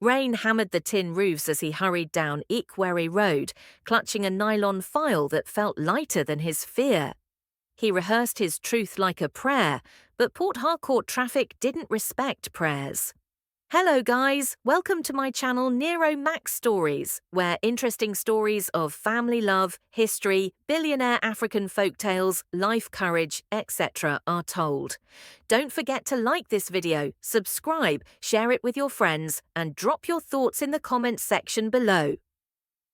Rain hammered the tin roofs as he hurried down Ikwerre Road, clutching a nylon file that felt lighter than his fear. He rehearsed his truth like a prayer, but Port Harcourt traffic didn't respect prayers. Hello guys, welcome to my channel Nero Max Stories, where interesting stories of family love, history, billionaire African folktales, life courage, etc. are told. Don't forget to like this video, subscribe, share it with your friends, and drop your thoughts in the comments section below.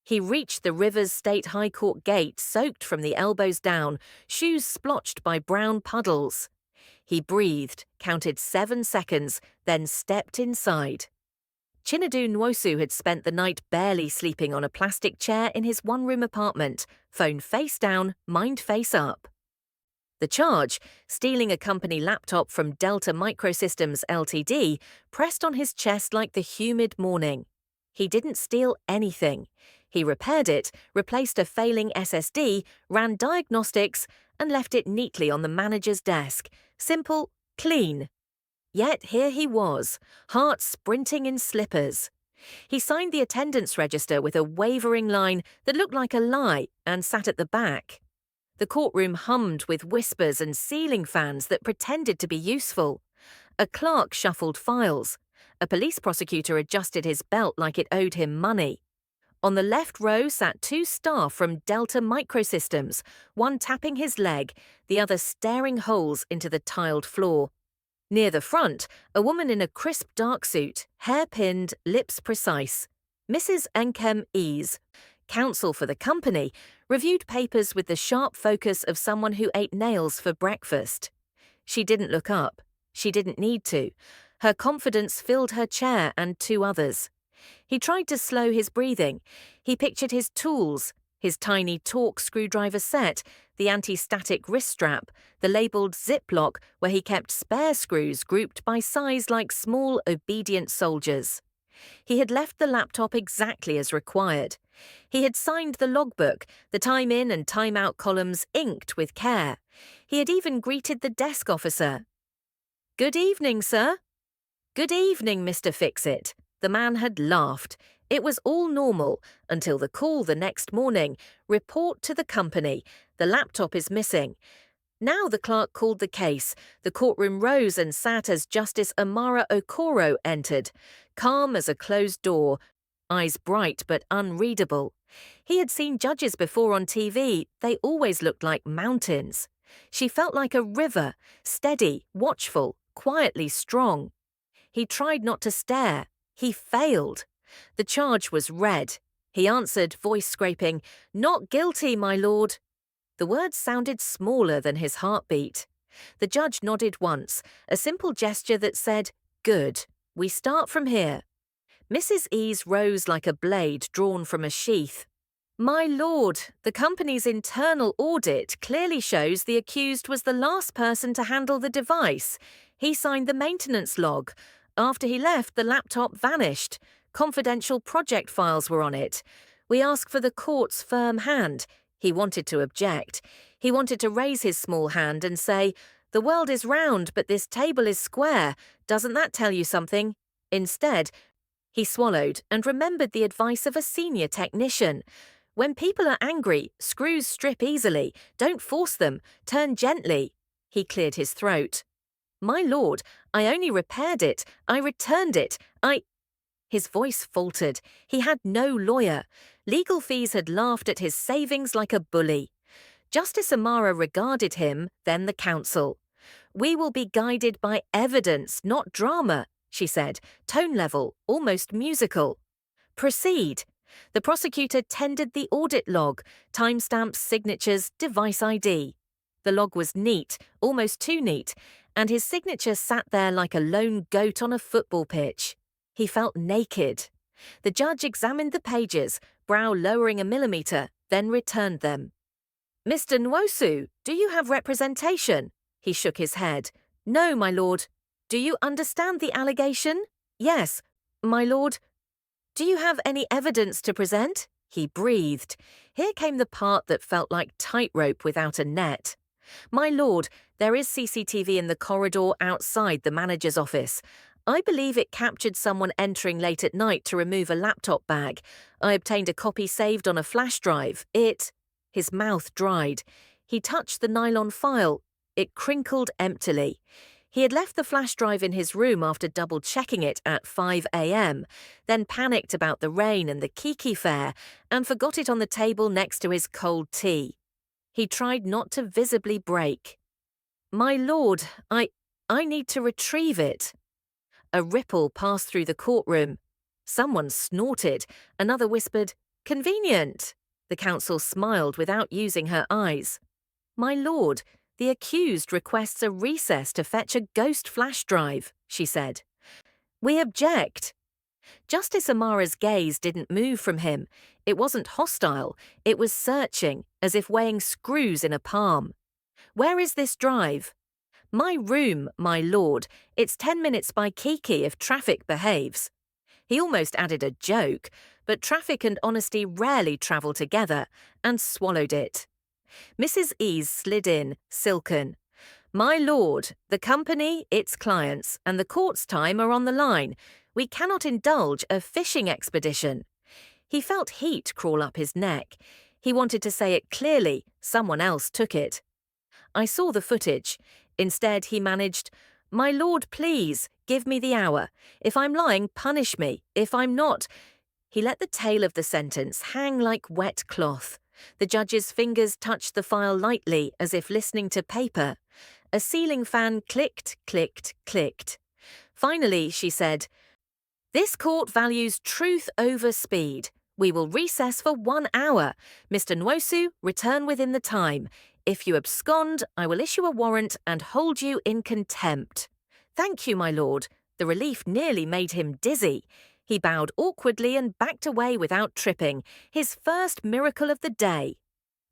He reached the Rivers State High Court gate soaked from the elbows down, shoes splotched by brown puddles. He breathed, counted 7 seconds, then stepped inside. Chinedu Nwosu had spent the night barely sleeping on a plastic chair in his one-room apartment, phone face down, mind face up. The charge, stealing a company laptop from Delta MicroSystems Ltd, pressed on his chest like the humid morning. He didn't steal anything. He repaired it, replaced a failing SSD, ran diagnostics, and left it neatly on the manager's desk. Simple, clean. Yet here he was, heart sprinting in slippers. He signed the attendance register with a wavering line that looked like a lie and sat at the back. The courtroom hummed with whispers and ceiling fans that pretended to be useful. A clerk shuffled files. A police prosecutor adjusted his belt like it owed him money. On the left row sat 2 staff from Delta MicroSystems, one tapping his leg, the other staring holes into the tiled floor. Near the front, a woman in a crisp dark suit, hair pinned, lips precise. Mrs. Nkem Eze, counsel for the company, reviewed papers with the sharp focus of someone who ate nails for breakfast. She didn't look up. She didn't need to. Her confidence filled her chair and 2 others. He tried to slow his breathing. He pictured his tools, his tiny torque screwdriver set, the anti-static wrist strap, the labelled Ziploc where he kept spare screws grouped by size like small, obedient soldiers. He had left the laptop exactly as required. He had signed the logbook, the time in and time out columns inked with care. He had even greeted the desk officer. "Good evening, sir." "Good evening, Mr. Fix-It." The man had laughed. It was all normal until the call the next morning. "Report to the company. The laptop is missing." Now the clerk called the case. The courtroom rose and sat as Justice Amara Okoro entered, calm as a closed door, eyes bright but unreadable. He had seen judges before on TV. They always looked like mountains. She felt like a river, steady, watchful, quietly strong. He tried not to stare. He failed. The charge was read. He answered, voice scraping, "Not guilty, my lord." The words sounded smaller than his heartbeat. The judge nodded once, a simple gesture that said, "Good, we start from here." Mrs. Eze rose like a blade drawn from a sheath. "My lord, the company's internal audit clearly shows the accused was the last person to handle the device. He signed the maintenance log. After he left, the laptop vanished. Confidential project files were on it. We ask for the court's firm hand." He wanted to object. He wanted to raise his small hand and say, "The world is round, but this table is square. Doesn't that tell you something?" Instead, he swallowed and remembered the advice of a senior technician. When people are angry, screws strip easily. Don't force them. Turn gently. He cleared his throat. "My lord, I only repaired it. I returned it. His voice faltered. He had no lawyer. Legal fees had laughed at his savings like a bully. Justice Amara regarded him, then the counsel. "We will be guided by evidence, not drama," she said, tone level, almost musical. "Proceed." The prosecutor tendered the audit log, timestamps, signatures, device ID. The log was neat, almost too neat, and his signature sat there like a lone goat on a football pitch. He felt naked. The judge examined the pages, brow lowering a millimeter, then returned them. "Mr. Nwosu, do you have representation?" He shook his head. "No, my lord." "Do you understand the allegation?" "Yes, my lord." "Do you have any evidence to present?" He breathed. Here came the part that felt like tightrope without a net. "My lord, there is CCTV in the corridor outside the manager's office. I believe it captured someone entering late at night to remove a laptop bag. I obtained a copy saved on a flash drive. His mouth dried. He touched the nylon file. It crinkled emptily. He had left the flash drive in his room after double-checking it at 5 a.m., then panicked about the rain and the Kiki fair, and forgot it on the table next to his cold tea. He tried not to visibly break. "My lord, I need to retrieve it." A ripple passed through the courtroom. Someone snorted. Another whispered, "Convenient." The counsel smiled without using her eyes. "My lord, the accused requests a recess to fetch a ghost flash drive," she said. "We object." Justice Amara's gaze didn't move from him. It wasn't hostile. It was searching, as if weighing screws in a palm. "Where is this drive?" "My room, my lord. It's 10 minutes by Kiki if traffic behaves." He almost added a joke, but traffic and honesty rarely travel together, and swallowed it. Mrs. Ease slid in, silken. "My lord, the company, its clients, and the court's time are on the line. We cannot indulge a fishing expedition." He felt heat crawl up his neck. He wanted to say it clearly. Someone else took it. "I saw the footage." Instead, he managed, "My lord, please, give me the hour. If I'm lying, punish me. If I'm not—" He let the tail of the sentence hang like wet cloth. The judge's fingers touched the file lightly, as if listening to paper. A ceiling fan clicked, clicked, clicked. Finally, she said, "This court values truth over speed. We will recess for 1 hour. Mr. Nwosu, return within the time. If you abscond, I will issue a warrant and hold you in contempt." "Thank you, my lord." The relief nearly made him dizzy. He bowed awkwardly and backed away without tripping, his first miracle of the day.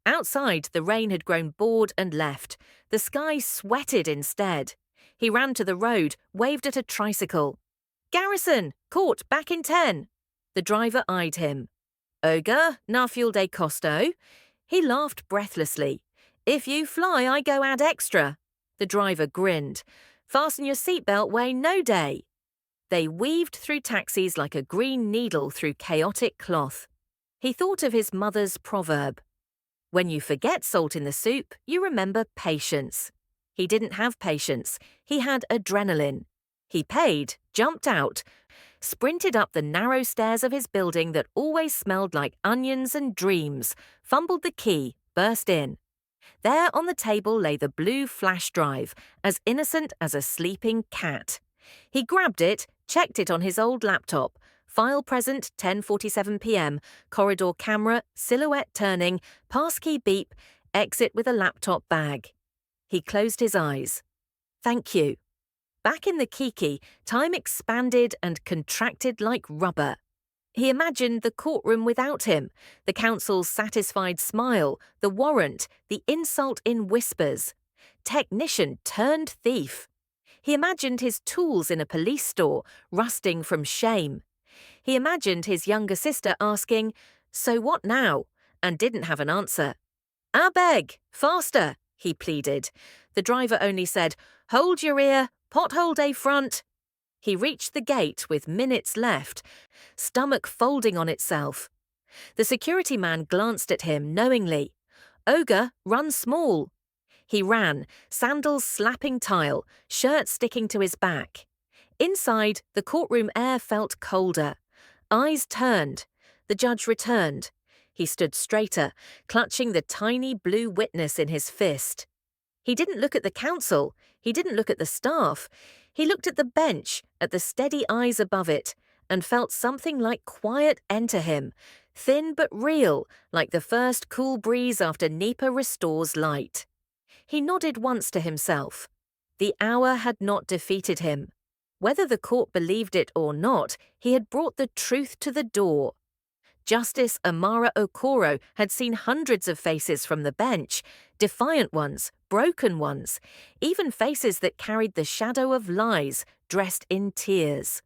Outside, the rain had grown bored and left. The sky sweated instead. He ran to the road, waved at a tricycle. "Garrison, court back in 10. The driver eyed him. "Oga, na fuel de costo?" He laughed breathlessly. "If you fly, I go add extra." The driver grinned. "Fasten your seatbelt, way no day." They weaved through taxis like a green needle through chaotic cloth. He thought of his mother's proverb. When you forget salt in the soup, you remember patience. He didn't have patience. He had adrenaline. He paid, jumped out, sprinted up the narrow stairs of his building that always smelled like onions and dreams, fumbled the key, burst in. There on the table lay the blue flash drive, as innocent as a sleeping cat. He grabbed it, checked it on his old laptop. File present, 10:47 p.m. Corridor camera, silhouette turning, passkey beep, exit with a laptop bag. He closed his eyes. "Thank you." Back in the Kiki, time expanded and contracted like rubber. He imagined the courtroom without him, the counsel's satisfied smile, the warrant, the insult in whispers. Technician turned thief. He imagined his tools in a police store, rusting from shame. He imagined his younger sister asking, "So what now?" and didn't have an answer. "I beg, faster," he pleaded. The driver only said, "Hold your ear, pothole day front." He reached the gate with minutes left, stomach folding on itself. The security man glanced at him knowingly. "Ogre, run small." He ran, sandals slapping tile, shirt sticking to his back. Inside, the courtroom air felt colder. Eyes turned. The judge returned. He stood straighter, clutching the tiny blue witness in his fist. He didn't look at the counsel. He didn't look at the staff. He looked at the bench, at the steady eyes above it, and felt something like quiet enter him, thin but real, like the first cool breeze after NEPA restores light. He nodded once to himself. The hour had not defeated him. Whether the court believed it or not, he had brought the truth to the door. Justice Amara Okoro had seen hundreds of faces from the bench, defiant ones, broken ones, even faces that carried the shadow of lies, dressed in tears.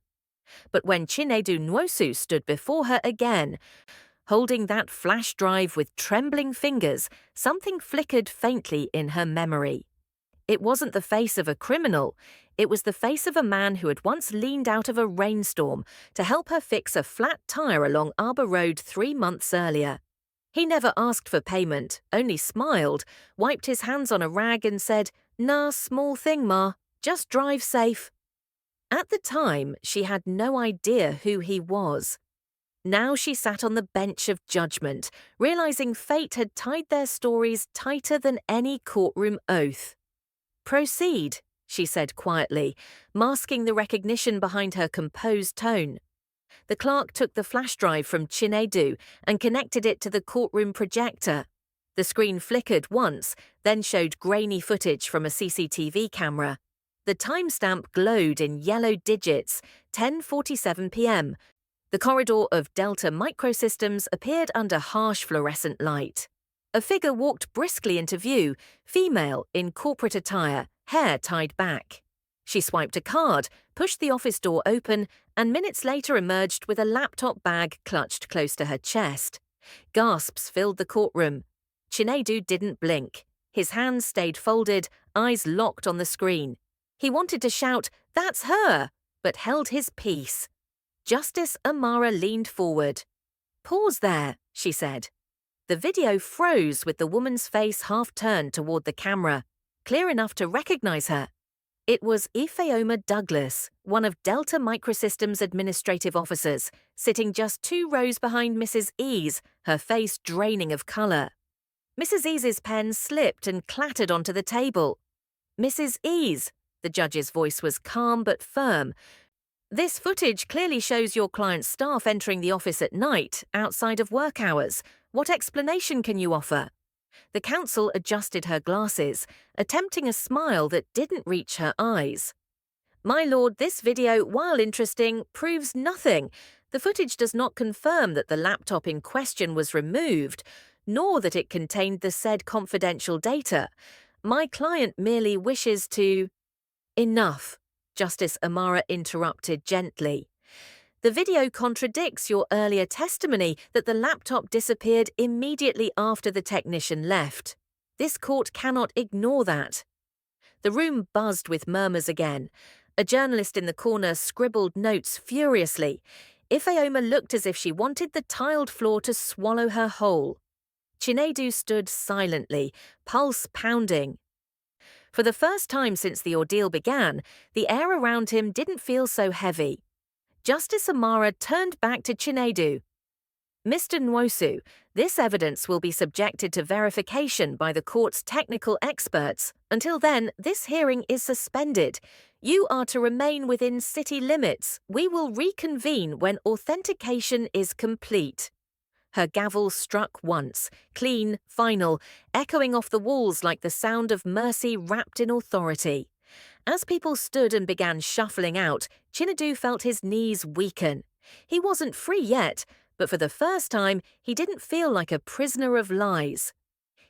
But when Chinedu Nwosu stood before her again, holding that flash drive with trembling fingers, something flickered faintly in her memory. It wasn't the face of a criminal. It was the face of a man who had once leaned out of a rainstorm to help her fix a flat tire along Arbor Road 3 months earlier. He never asked for payment, only smiled, wiped his hands on a rag and said, "Nah, small thing, Ma. Just drive safe." At the time, she had no idea who he was. Now she sat on the bench of judgment, realizing fate had tied their stories tighter than any courtroom oath. "Proceed," she said quietly, masking the recognition behind her composed tone. The clerk took the flash drive from Chinedu and connected it to the courtroom projector. The screen flickered once, then showed grainy footage from a CCTV camera. The timestamp glowed in yellow digits, 10:47 p.m. The corridor of Delta MicroSystems appeared under harsh fluorescent light. A figure walked briskly into view, female in corporate attire, hair tied back. She swiped a card, pushed the office door open, and minutes later emerged with a laptop bag clutched close to her chest. Gasps filled the courtroom. Chinedu didn't blink. His hands stayed folded, eyes locked on the screen. He wanted to shout, "That's her!" but held his peace. Justice Amara leaned forward. "Pause there," she said. The video froze with the woman's face half-turned toward the camera, clear enough to recognize her. It was Ifeoma Douglas, one of Delta MicroSystems' administrative officers, sitting just 2 rows behind Mrs. Ease, her face draining of color. Mrs. Ease's pen slipped and clattered onto the table. "Mrs. Ease," the judge's voice was calm but firm, "this footage clearly shows your client's staff entering the office at night, outside of work hours. What explanation can you offer?" The counsel adjusted her glasses, attempting a smile that didn't reach her eyes. "My lord, this video, while interesting, proves nothing. The footage does not confirm that the laptop in question was removed, nor that it contained the said confidential data. My client merely wishes to—" "Enough," Justice Amara interrupted gently. "The video contradicts your earlier testimony that the laptop disappeared immediately after the technician left. This court cannot ignore that." The room buzzed with murmurs again. A journalist in the corner scribbled notes furiously. Ifeoma looked as if she wanted the tiled floor to swallow her whole. Chinedu stood silently, pulse pounding. For the first time since the ordeal began, the air around him didn't feel so heavy. Justice Amara turned back to Chinedu. "Mr. Nwosu, this evidence will be subjected to verification by the court's technical experts. Until then, this hearing is suspended. You are to remain within city limits. We will reconvene when authentication is complete." Her gavel struck once, clean, final, echoing off the walls like the sound of mercy wrapped in authority. As people stood and began shuffling out, Chinedu felt his knees weaken. He wasn't free yet, but for the first time, he didn't feel like a prisoner of lies.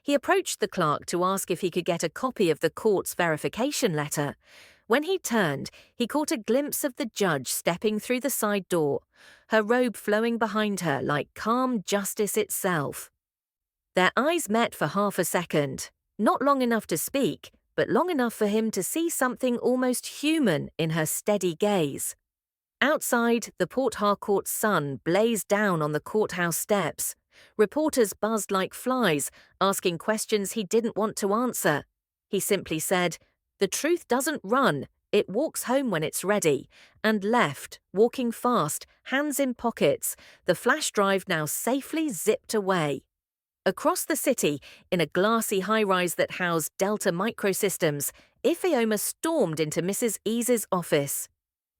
He approached the clerk to ask if he could get a copy of the court's verification letter. When he turned, he caught a glimpse of the judge stepping through the side door, her robe flowing behind her like calm justice itself. Their eyes met for half a second, not long enough to speak, but long enough for him to see something almost human in her steady gaze. Outside, the Port Harcourt sun blazed down on the courthouse steps. Reporters buzzed like flies, asking questions he didn't want to answer. He simply said, "The truth doesn't run, it walks home when it's ready," and left, walking fast, hands in pockets, the flash drive now safely zipped away. Across the city, in a glassy high-rise that housed Delta MicroSystems, Ifeoma stormed into Mrs. Ease's office.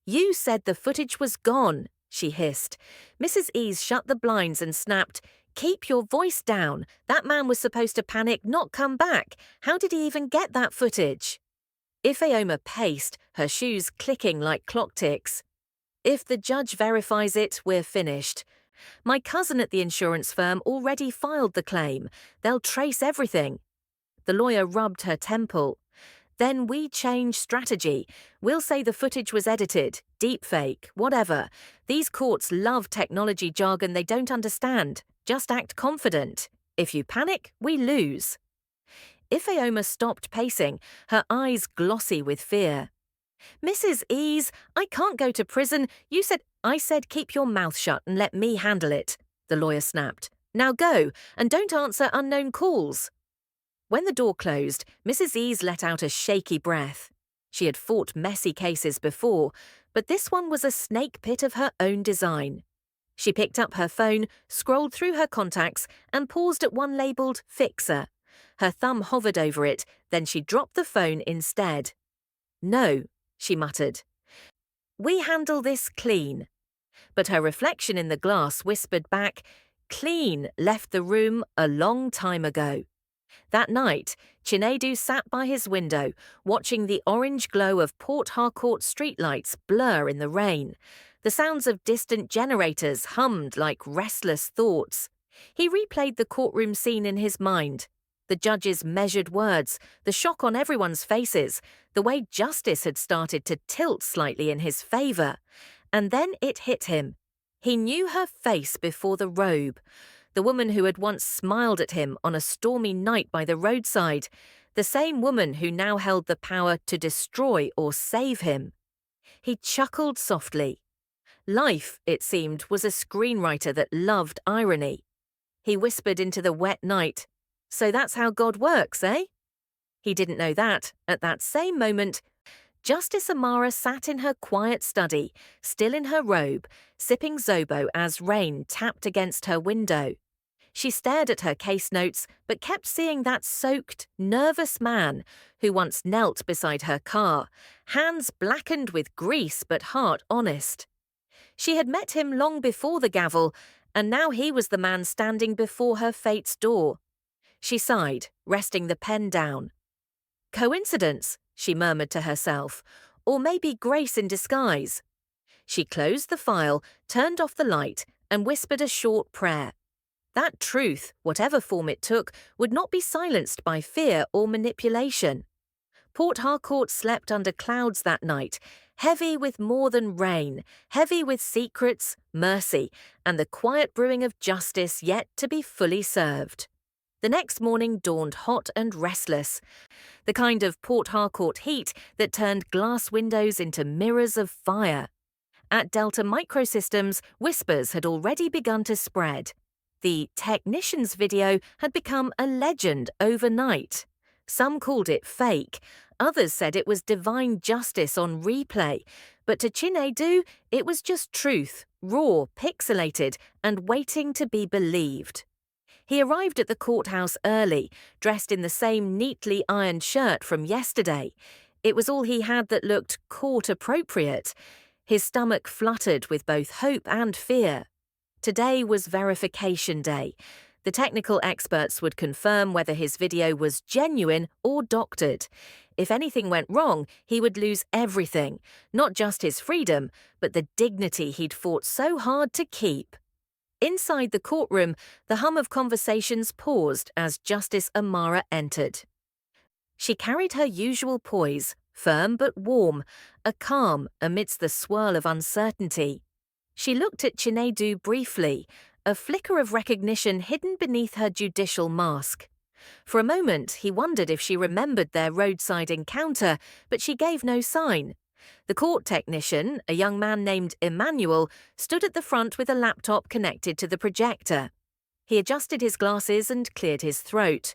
"You said the footage was gone," she hissed. Mrs. Ease shut the blinds and snapped, "Keep your voice down. That man was supposed to panic, not come back. How did he even get that footage?" Ifeoma paced, her shoes clicking like clock ticks. "If the judge verifies it, we're finished. My cousin at the insurance firm already filed the claim. They'll trace everything." The lawyer rubbed her temple. "Then we change strategy. We'll say the footage was edited, deepfake, whatever. These courts love technology jargon they don't understand. Just act confident. If you panic, we lose." Ifeoma stopped pacing, her eyes glossy with fear. Mrs. Ease, I can't go to prison. I said keep your mouth shut and let me handle it, the lawyer snapped. Now go, and don't answer unknown calls. When the door closed, Mrs. Ease let out a shaky breath. She had fought messy cases before, but this one was a snake pit of her own design. She picked up her phone, scrolled through her contacts, and paused at one labelled Fixer. Her thumb hovered over it, then she dropped the phone instead. No, she muttered. We handle this clean. But her reflection in the glass whispered back, Clean left the room a long time ago. That night, Chinedu sat by his window, watching the orange glow of Port Harcourt streetlights blur in the rain. The sounds of distant generators hummed like restless thoughts. He replayed the courtroom scene in his mind. The judge's measured words, the shock on everyone's faces, the way justice had started to tilt slightly in his favour. And then it hit him. He knew her face before the robe. The woman who had once smiled at him on a stormy night by the roadside. The same woman who now held the power to destroy or save him. He chuckled softly. Life, it seemed, was a screenwriter that loved irony. He whispered into the wet night, So that's how God works, eh? He didn't know that, at that same moment, Justice Amara sat in her quiet study, still in her robe, sipping Zobo as rain tapped against her window. She stared at her case notes, but kept seeing that soaked, nervous man who once knelt beside her car, hands blackened with grease but heart honest. She had met him long before the gavel, and now he was the man standing before her fate's door. She sighed, resting the pen down. Coincidence, she murmured to herself, or maybe grace in disguise. She closed the file, turned off the light, and whispered a short prayer. That truth, whatever form it took, would not be silenced by fear or manipulation. Port Harcourt slept under clouds that night, heavy with more than rain, heavy with secrets, mercy, and the quiet brewing of justice yet to be fully served. The next morning dawned hot and restless, the kind of Port Harcourt heat that turned glass windows into mirrors of fire. At Delta MicroSystems, whispers had already begun to spread. The technician's video had become a legend overnight. Some called it fake, others said it was divine justice on replay, but to Chinedu, it was just truth, raw, pixelated, and waiting to be believed. He arrived at the courthouse early, dressed in the same neatly ironed shirt from yesterday. It was all he had that looked court-appropriate. His stomach fluttered with both hope and fear. Today was verification day. The technical experts would confirm whether his video was genuine or doctored. If anything went wrong, he would lose everything, not just his freedom, but the dignity he'd fought so hard to keep. Inside the courtroom, the hum of conversations paused as Justice Amara entered. She carried her usual poise, firm but warm, a calm amidst the swirl of uncertainty. She looked at Chinedu briefly, a flicker of recognition hidden beneath her judicial mask. For a moment, he wondered if she remembered their roadside encounter, but she gave no sign. The court technician, a young man named Emmanuel, stood at the front with a laptop connected to the projector. He adjusted his glasses and cleared his throat.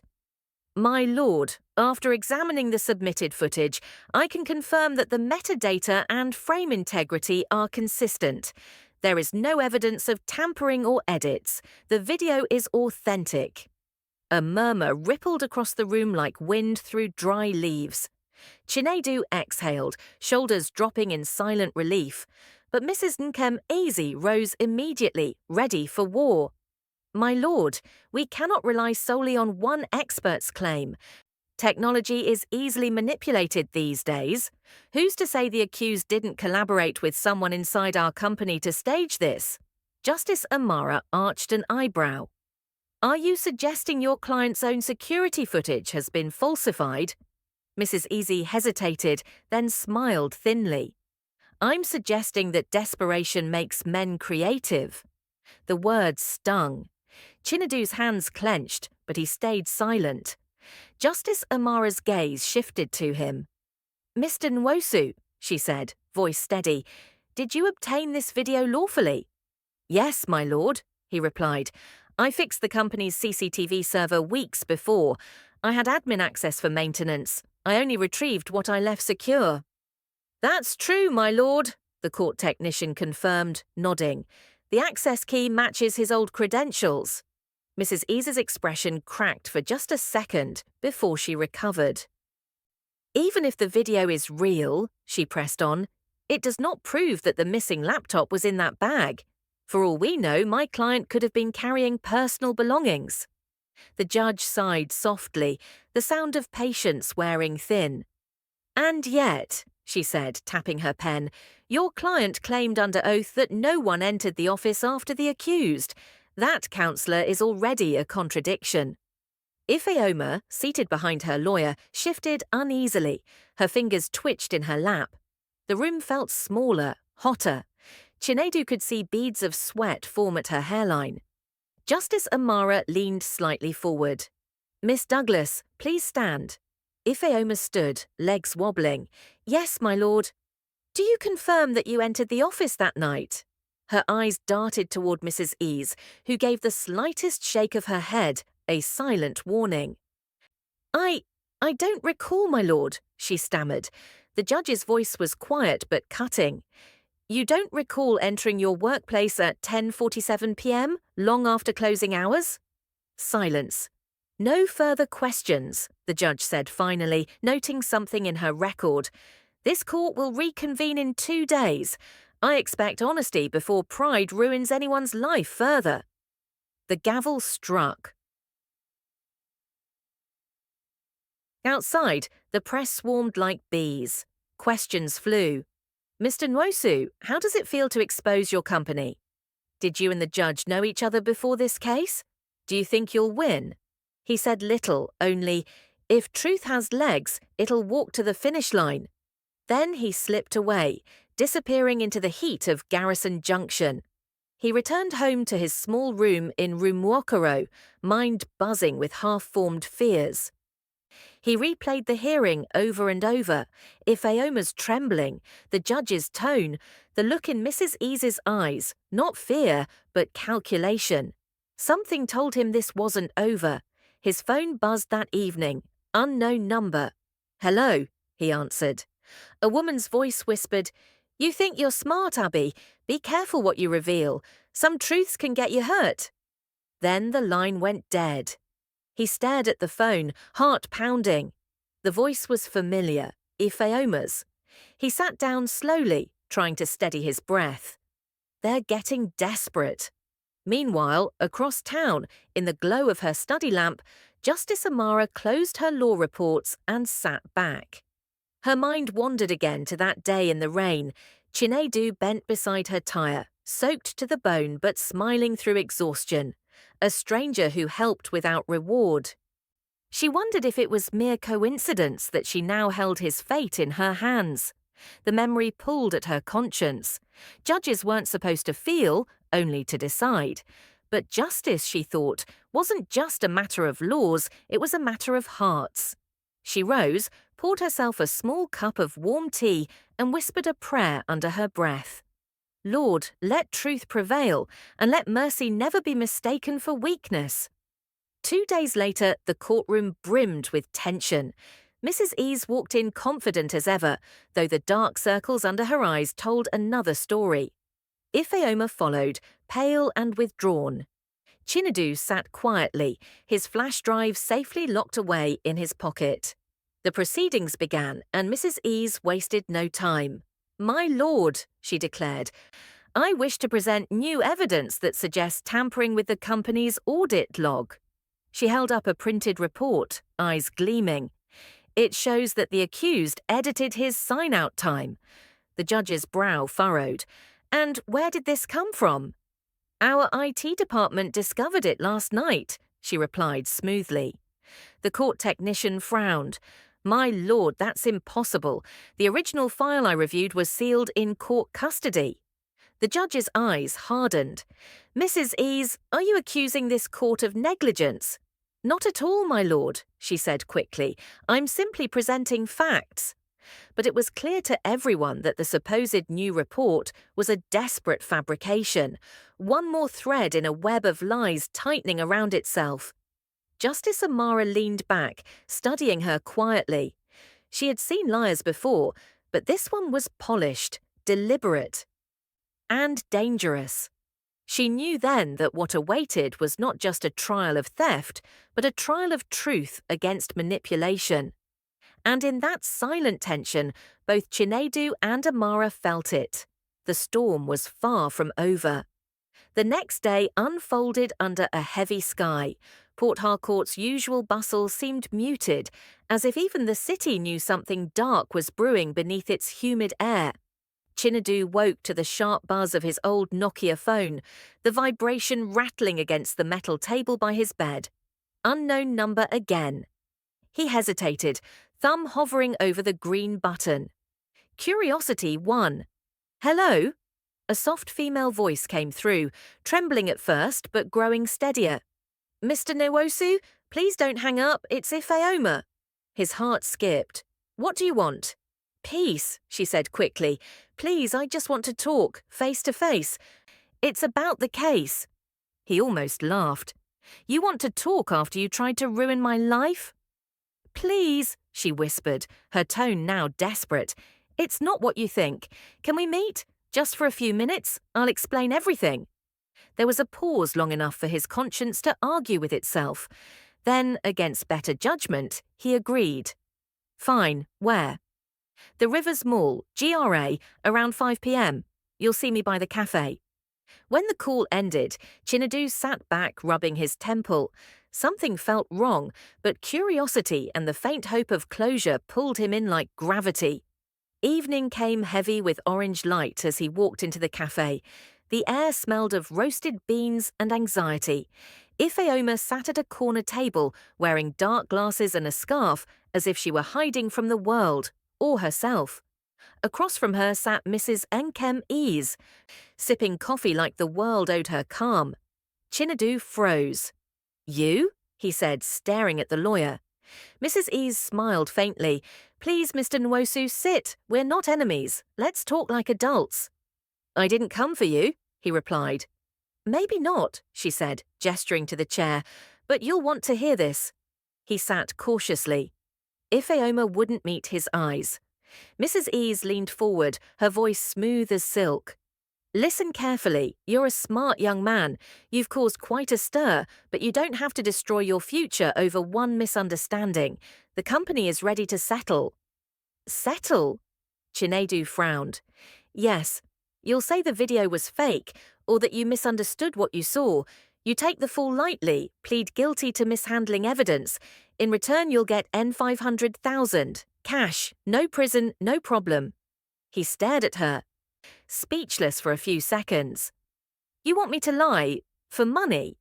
My lord, after examining the submitted footage, I can confirm that the metadata and frame integrity are consistent. There is no evidence of tampering or edits. The video is authentic. A murmur rippled across the room like wind through dry leaves. Chinedu exhaled, shoulders dropping in silent relief. But Mrs. Nkem Eze rose immediately, ready for war. My lord, we cannot rely solely on one expert's claim. Technology is easily manipulated these days. Who's to say the accused didn't collaborate with someone inside our company to stage this? Justice Amara arched an eyebrow. Are you suggesting your client's own security footage has been falsified? Mrs. Eze hesitated, then smiled thinly. I'm suggesting that desperation makes men creative. The words stung. Chinedu's hands clenched, but he stayed silent. Justice Amara's gaze shifted to him. Mr. Nwosu, she said, voice steady. "Did you obtain this video lawfully?" "Yes, my lord," he replied. "I fixed the company's CCTV server weeks before. I had admin access for maintenance. I only retrieved what I left secure." "That's true, my lord," the court technician confirmed, nodding. "The access key matches his old credentials." Mrs. Ease's expression cracked for just a second before she recovered. "Even if the video is real," she pressed on, "it does not prove that the missing laptop was in that bag. For all we know, my client could have been carrying personal belongings." The judge sighed softly, the sound of patience wearing thin. "And yet," she said, tapping her pen, "your client claimed under oath that no one entered the office after the accused. That, counsellor, is already a contradiction." Ifeoma, seated behind her lawyer, shifted uneasily. Her fingers twitched in her lap. The room felt smaller, hotter. Chinedu could see beads of sweat form at her hairline. Justice Amara leaned slightly forward. "Miss Douglas, please stand." Ifeoma stood, legs wobbling. "Yes, my lord." "Do you confirm that you entered the office that night?" Her eyes darted toward Mrs. Ease, who gave the slightest shake of her head, a silent warning. I don't recall, my lord," she stammered. The judge's voice was quiet but cutting. "You don't recall entering your workplace at 10:47 p.m., long after closing hours?" Silence. "No further questions," the judge said finally, noting something in her record. "This court will reconvene in 2 days. I expect honesty before pride ruins anyone's life further." The gavel struck. Outside, the press swarmed like bees. Questions flew. "Mr. Nwosu, how does it feel to expose your company? Did you and the judge know each other before this case? Do you think you'll win?" He said little, only, "If truth has legs, it'll walk to the finish line." Then he slipped away, disappearing into the heat of Garrison Junction. He returned home to his small room in Okoro, mind buzzing with half-formed fears. He replayed the hearing over and over, Ifeoma's trembling, the judge's tone, the look in Mrs. Ease's eyes, not fear, but calculation. Something told him this wasn't over. His phone buzzed that evening, unknown number. "Hello," he answered. A woman's voice whispered, "You think you're smart, Abby. Be careful what you reveal. Some truths can get you hurt." Then the line went dead. He stared at the phone, heart pounding. The voice was familiar, Ifeoma's. He sat down slowly, trying to steady his breath. They're getting desperate. Meanwhile, across town, in the glow of her study lamp, Justice Amara closed her law reports and sat back. Her mind wandered again to that day in the rain. Chinedu bent beside her tire, soaked to the bone but smiling through exhaustion. A stranger who helped without reward. She wondered if it was mere coincidence that she now held his fate in her hands. The memory pulled at her conscience. Judges weren't supposed to feel, only to decide. But justice, she thought, wasn't just a matter of laws, it was a matter of hearts. She rose, poured herself a small cup of warm tea, and whispered a prayer under her breath. "Lord, let truth prevail, and let mercy never be mistaken for weakness." 2 days later, the courtroom brimmed with tension. Mrs. Ease walked in confident as ever, though the dark circles under her eyes told another story. Ifeoma followed, pale and withdrawn. Chinedu sat quietly, his flash drive safely locked away in his pocket. The proceedings began, and Mrs. Ease wasted no time. "My lord," she declared, "I wish to present new evidence that suggests tampering with the company's audit log." She held up a printed report, eyes gleaming. "It shows that the accused edited his sign-out time." The judge's brow furrowed. "And where did this come from?" "Our IT department discovered it last night," she replied smoothly. The court technician frowned. "My lord, that's impossible. The original file I reviewed was sealed in court custody." The judge's eyes hardened. "Mrs. Ease, are you accusing this court of negligence?" "Not at all, my lord," she said quickly. "I'm simply presenting facts." But it was clear to everyone that the supposed new report was a desperate fabrication, one more thread in a web of lies tightening around itself. Justice Amara leaned back, studying her quietly. She had seen liars before, but this one was polished, deliberate, and dangerous. She knew then that what awaited was not just a trial of theft, but a trial of truth against manipulation. And in that silent tension, both Chinedu and Amara felt it. The storm was far from over. The next day unfolded under a heavy sky. Port Harcourt's usual bustle seemed muted, as if even the city knew something dark was brewing beneath its humid air. Chinedu woke to the sharp buzz of his old Nokia phone, the vibration rattling against the metal table by his bed. Unknown number again. He hesitated, thumb hovering over the green button. Curiosity won. "Hello?" A soft female voice came through, trembling at first but growing steadier. "Mr. Nwosu, please don't hang up, it's Ifeoma." His heart skipped. "What do you want?" "Peace," she said quickly. "Please, I just want to talk, face to face. It's about the case." He almost laughed. "You want to talk after you tried to ruin my life?" "Please," she whispered, her tone now desperate. "It's not what you think. Can we meet? Just for a few minutes? I'll explain everything." There was a pause long enough for his conscience to argue with itself. Then, against better judgment, he agreed. "Fine, where?" "The Rivers Mall, GRA, around 5 p.m. You'll see me by the cafe." When the call ended, Chinedu sat back, rubbing his temple. Something felt wrong, but curiosity and the faint hope of closure pulled him in like gravity. Evening came heavy with orange light as he walked into the cafe. The air smelled of roasted beans and anxiety. Ifeoma sat at a corner table, wearing dark glasses and a scarf, as if she were hiding from the world, or herself. Across from her sat Mrs. Nkem Eze, sipping coffee like the world owed her calm. Chinedu froze. "You?" he said, staring at the lawyer. Mrs. Eze smiled faintly. "Please, Mr. Nwosu, sit. We're not enemies. Let's talk like adults." "I didn't come for you," he replied. "Maybe not," she said, gesturing to the chair, "but you'll want to hear this." He sat cautiously. Ifeoma wouldn't meet his eyes. Mrs. Eze leaned forward, her voice smooth as silk. "Listen carefully. You're a smart young man. You've caused quite a stir, but you don't have to destroy your future over one misunderstanding. The company is ready to settle." "Settle?" Chinedu frowned. "Yes. You'll say the video was fake, or that you misunderstood what you saw. You take the fall lightly, plead guilty to mishandling evidence. In return, you'll get N500,000. Cash, no prison, no problem." He stared at her, speechless for a few seconds. "You want me to lie? For money?"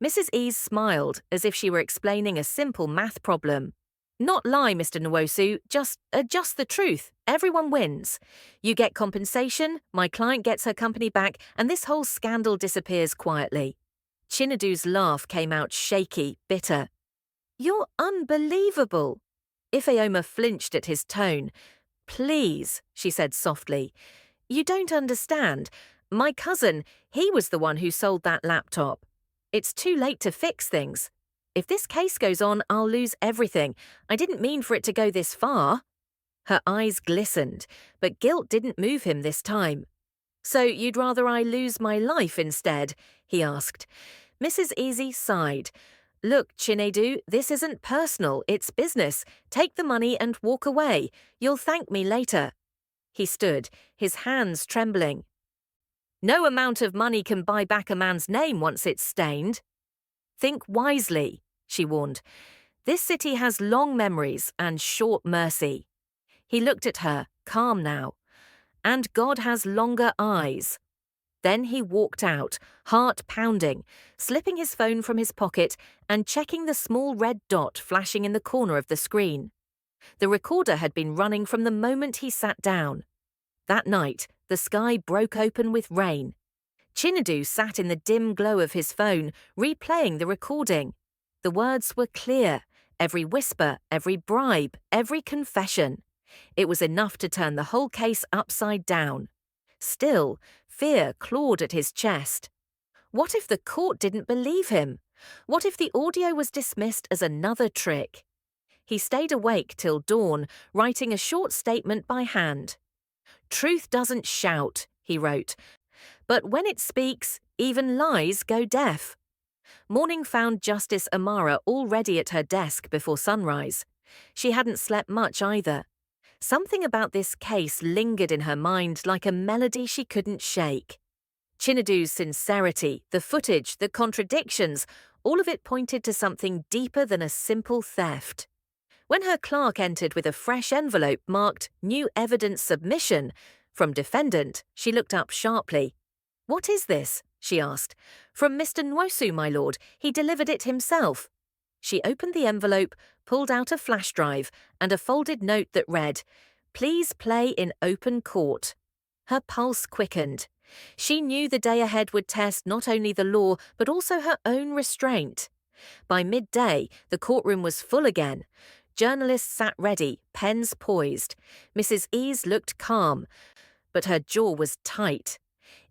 Mrs. Eze smiled, as if she were explaining a simple math problem. "Not lie, Mr. Nwosu, just adjust the truth. Everyone wins. You get compensation, my client gets her company back, and this whole scandal disappears quietly." Chinedu's laugh came out shaky, bitter. "You're unbelievable." Ifeoma flinched at his tone. "Please," she said softly. "You don't understand. My cousin, he was the one who sold that laptop. It's too late to fix things. If this case goes on, I'll lose everything. I didn't mean for it to go this far." Her eyes glistened, but guilt didn't move him this time. "So you'd rather I lose my life instead?" he asked. Mrs. Eze sighed. "Look, Chinedu, this isn't personal, it's business. Take the money and walk away. You'll thank me later." He stood, his hands trembling. "No amount of money can buy back a man's name once it's stained." "Think wisely," she warned. "This city has long memories and short mercy." He looked at her, calm now. "And God has longer eyes." Then he walked out, heart pounding, slipping his phone from his pocket and checking the small red dot flashing in the corner of the screen. The recorder had been running from the moment he sat down. That night, the sky broke open with rain. Chinedu sat in the dim glow of his phone, replaying the recording. The words were clear, every whisper, every bribe, every confession. It was enough to turn the whole case upside down. Still, fear clawed at his chest. What if the court didn't believe him? What if the audio was dismissed as another trick? He stayed awake till dawn, writing a short statement by hand. "Truth doesn't shout," he wrote, "but when it speaks, even lies go deaf." Morning found Justice Amara already at her desk before sunrise. She hadn't slept much either. Something about this case lingered in her mind like a melody she couldn't shake. Chinedu's sincerity, the footage, the contradictions, all of it pointed to something deeper than a simple theft. When her clerk entered with a fresh envelope marked "New Evidence Submission" from defendant, she looked up sharply. "What is this?" she asked. "From Mr. Nwosu, my lord. He delivered it himself." She opened the envelope, pulled out a flash drive, and a folded note that read, "Please play in open court." Her pulse quickened. She knew the day ahead would test not only the law, but also her own restraint. By midday, the courtroom was full again. Journalists sat ready, pens poised. Mrs. Eze looked calm, but her jaw was tight.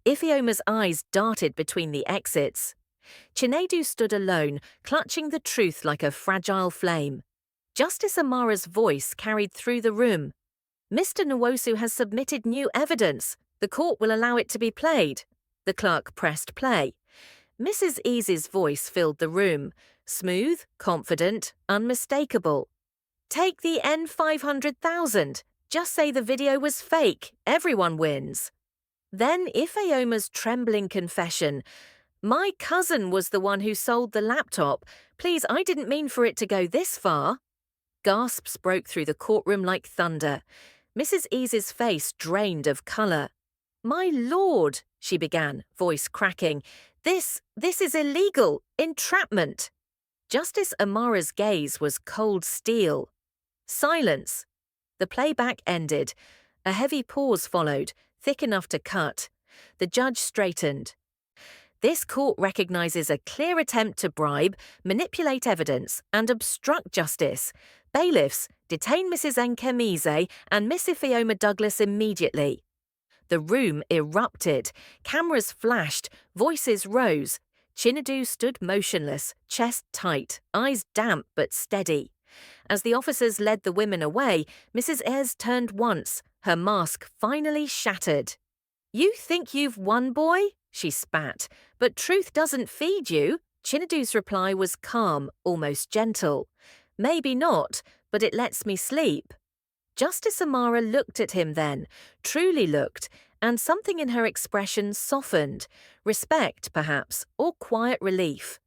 Ifeoma's eyes darted between the exits. Chinedu stood alone, clutching the truth like a fragile flame. Justice Amara's voice carried through the room. "Mr. Nwosu has submitted new evidence. The court will allow it to be played." The clerk pressed play. Mrs. Eze's voice filled the room, smooth, confident, unmistakable. "Take the N500,000. Just say the video was fake. Everyone wins." Then Ifeoma's trembling confession. "My cousin was the one who sold the laptop. Please, I didn't mean for it to go this far." Gasps broke through the courtroom like thunder. Mrs. Eze's face drained of colour. "My lord," she began, voice cracking, This is illegal. Entrapment." Justice Amara's gaze was cold steel. Silence. The playback ended. A heavy pause followed, thick enough to cut. The judge straightened. "This court recognizes a clear attempt to bribe, manipulate evidence, and obstruct justice. Bailiffs, detain Mrs. Nkem Eze and Miss Ifeoma Douglas immediately." The room erupted. Cameras flashed. Voices rose. Chinedu stood motionless, chest tight, eyes damp but steady. As the officers led the women away, Mrs. Eze turned once, her mask finally shattered. "You think you've won, boy?" she spat. "But truth doesn't feed you." Chinedu's reply was calm, almost gentle. "Maybe not, but it lets me sleep." Justice Amara looked at him then, truly looked, and something in her expression softened. Respect, perhaps, or quiet relief.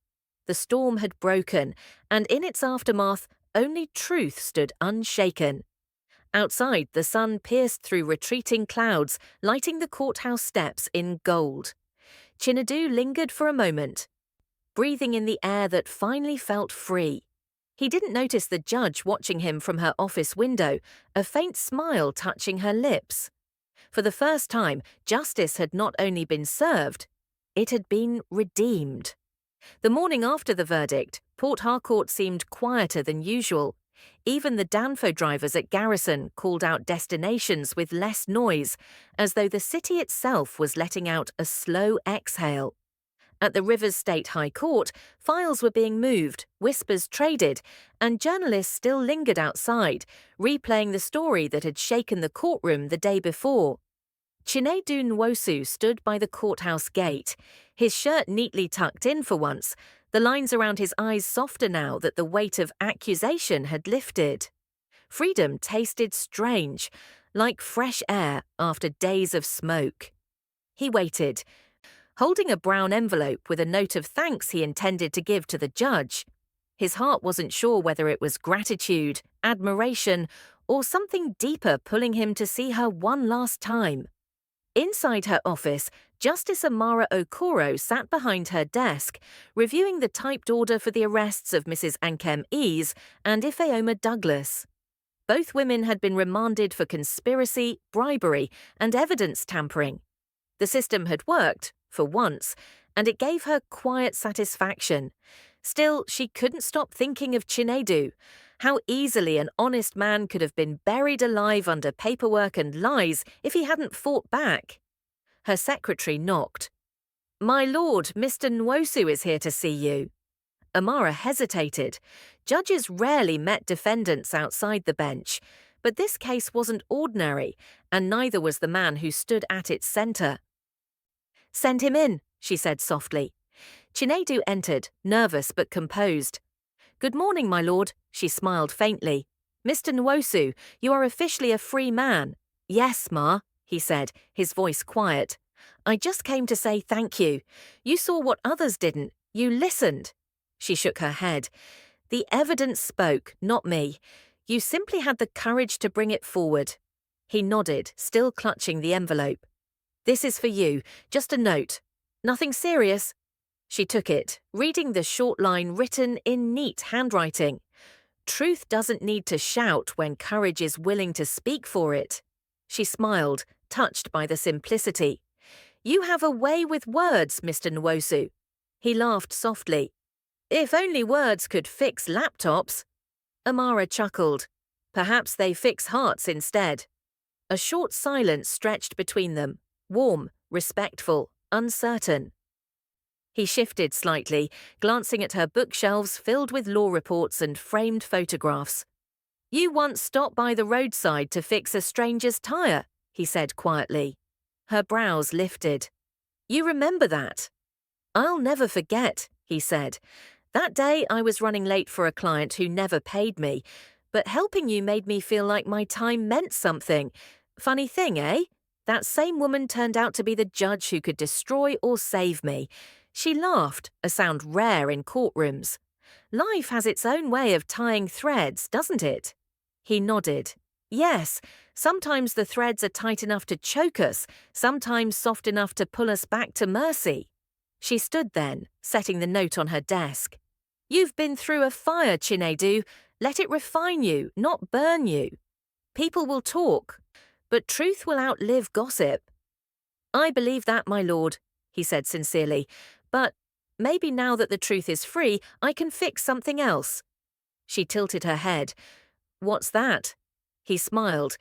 The storm had broken, and in its aftermath, only truth stood unshaken. Outside, the sun pierced through retreating clouds, lighting the courthouse steps in gold. Chinedu lingered for a moment, breathing in the air that finally felt free. He didn't notice the judge watching him from her office window, a faint smile touching her lips. For the first time, justice had not only been served, it had been redeemed. The morning after the verdict, Port Harcourt seemed quieter than usual. Even the Danfo drivers at Garrison called out destinations with less noise, as though the city itself was letting out a slow exhale. At the Rivers State High Court, files were being moved, whispers traded, and journalists still lingered outside, replaying the story that had shaken the courtroom the day before. Chinedu Nwosu stood by the courthouse gate, his shirt neatly tucked in for once, the lines around his eyes softer now that the weight of accusation had lifted. Freedom tasted strange, like fresh air after days of smoke. He waited, holding a brown envelope with a note of thanks he intended to give to the judge. His heart wasn't sure whether it was gratitude, admiration, or something deeper pulling him to see her one last time. Inside her office, Justice Amara Okoro sat behind her desk, reviewing the typed order for the arrests of Mrs. Nkem Eze and Ifeoma Douglas. Both women had been remanded for conspiracy, bribery, and evidence tampering. The system had worked, for once, and it gave her quiet satisfaction. Still, she couldn't stop thinking of Chinedu. How easily an honest man could have been buried alive under paperwork and lies if he hadn't fought back. Her secretary knocked. "My lord, Mr. Nwosu is here to see you." Amara hesitated. Judges rarely met defendants outside the bench, but this case wasn't ordinary, and neither was the man who stood at its centre. "Send him in," she said softly. Chinedu entered, nervous but composed. "Good morning, my lord," she smiled faintly. "Mr. Nwosu, you are officially a free man." "Yes, ma," he said, his voice quiet. "I just came to say thank you. You saw what others didn't. You listened." She shook her head. "The evidence spoke, not me. You simply had the courage to bring it forward." He nodded, still clutching the envelope. "This is for you, just a note. Nothing serious." She took it, reading the short line written in neat handwriting. Truth doesn't need to shout when courage is willing to speak for it. She smiled, touched by the simplicity. "You have a way with words, Mr. Nwosu." He laughed softly. "If only words could fix laptops." Amara chuckled. "Perhaps they fix hearts instead." A short silence stretched between them, warm, respectful, uncertain. He shifted slightly, glancing at her bookshelves filled with law reports and framed photographs. "You once stopped by the roadside to fix a stranger's tire," he said quietly. Her brows lifted. "You remember that?" "I'll never forget," he said. "That day I was running late for a client who never paid me, but helping you made me feel like my time meant something. Funny thing, eh? That same woman turned out to be the judge who could destroy or save me." She laughed, a sound rare in courtrooms. "Life has its own way of tying threads, doesn't it?" He nodded. "Yes, sometimes the threads are tight enough to choke us, sometimes soft enough to pull us back to mercy." She stood then, setting the note on her desk. "You've been through a fire, Chinedu. Let it refine you, not burn you. People will talk, but truth will outlive gossip." "I believe that, my lord," he said sincerely. "But maybe now that the truth is free, I can fix something else." She tilted her head. "What's that?" He smiled.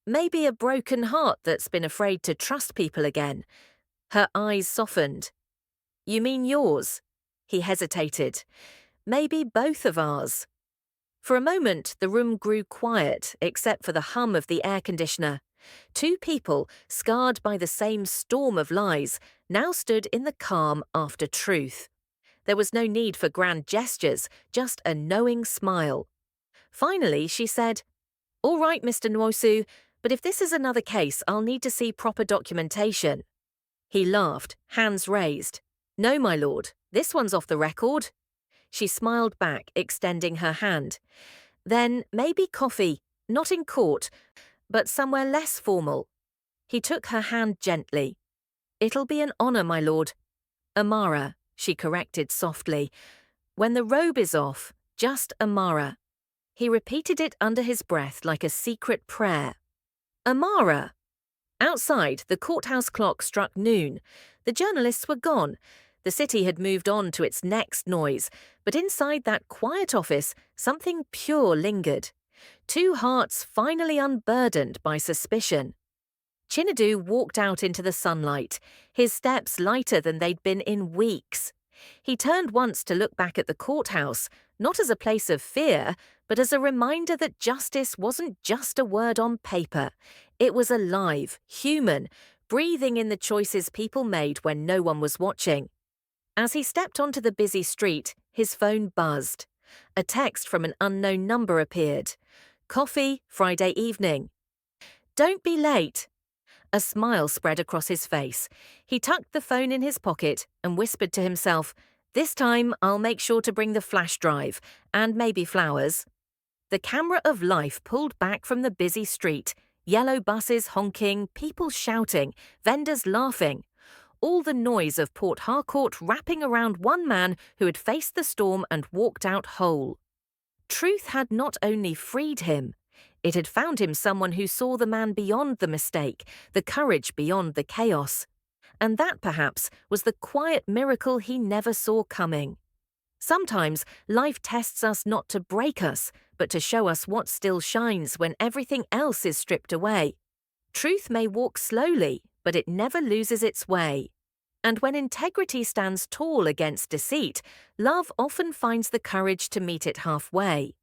"Maybe a broken heart that's been afraid to trust people again." Her eyes softened. "You mean yours?" He hesitated. "Maybe both of ours." For a moment, the room grew quiet, except for the hum of the air conditioner. Two people, scarred by the same storm of lies, now stood in the calm after truth. There was no need for grand gestures, just a knowing smile. Finally, she said, "All right, Mr. Nwosu, but if this is another case, I'll need to see proper documentation." He laughed, hands raised. "No, my lord, this one's off the record." She smiled back, extending her hand. "Then maybe coffee, not in court, but somewhere less formal." He took her hand gently. "It'll be an honor, my lord." "Amara," she corrected softly. "When the robe is off, just Amara." He repeated it under his breath like a secret prayer. "Amara." Outside, the courthouse clock struck noon. The journalists were gone. The city had moved on to its next noise, but inside that quiet office, something pure lingered. Two hearts finally unburdened by suspicion. Chinedu walked out into the sunlight, his steps lighter than they'd been in weeks. He turned once to look back at the courthouse, not as a place of fear, but as a reminder that justice wasn't just a word on paper. It was alive, human, breathing in the choices people made when no one was watching. As he stepped onto the busy street, his phone buzzed. A text from an unknown number appeared. "Coffee, Friday evening." "Don't be late." A smile spread across his face. He tucked the phone in his pocket and whispered to himself, "This time I'll make sure to bring the flash drive, and maybe flowers." The camera of life pulled back from the busy street, yellow buses honking, people shouting, vendors laughing. All the noise of Port Harcourt wrapping around one man who had faced the storm and walked out whole. Truth had not only freed him, it had found him someone who saw the man beyond the mistake, the courage beyond the chaos. And that, perhaps, was the quiet miracle he never saw coming. Sometimes life tests us not to break us, but to show us what still shines when everything else is stripped away. Truth may walk slowly, but it never loses its way. And when integrity stands tall against deceit, love often finds the courage to meet it halfway.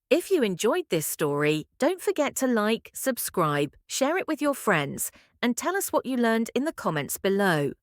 If you enjoyed this story, don't forget to like, subscribe, share it with your friends, and tell us what you learned in the comments below.